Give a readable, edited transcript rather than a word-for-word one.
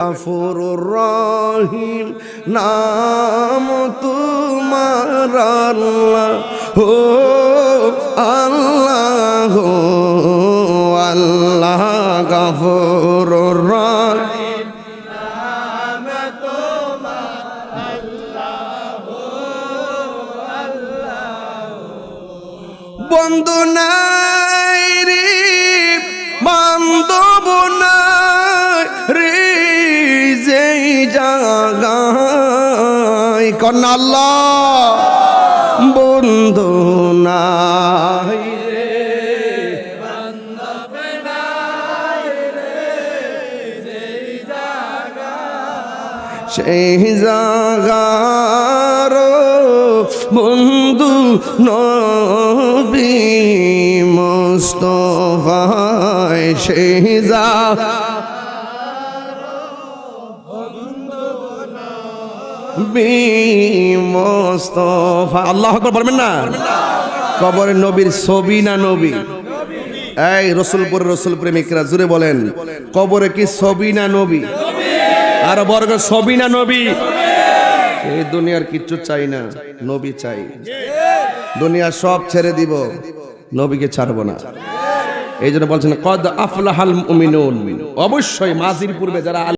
গফুরুর রহিম নাম তোমার আল্লাহ হো আল্লাহ হো আল্লাহ গফুরুর রহিম নাম তোমার আল্লাহ হো আল্লাহ বন্ধু নাই রে বান্ধব নাই রে যেই জাগায় কন্যা আল্লাহ বন্ধু নাই রে বান্ধব নাই রে যেই জাগায় সেই জাগার বন্ধু নবী মুস্তাফা সেই মুস্তাফা আল্লাহু আকবার বলবেন না কবরের নবীর ছবি না নবী এই রসুলপুর রসুল প্রেমিকরা জুড়ে বলেন কবরে কি ছবি না নবী আর বর্গ ছবি না নবী এই দুনিয়ার কিচ্ছু চাই না নবী চাই দুনিয়া সব ছেড়ে দিব নবীকে ছাড়বো না এই জন্য বলছেন কদ আফলাহাল মুমিনুন অবশ্যই মাজির পূর্বে যারা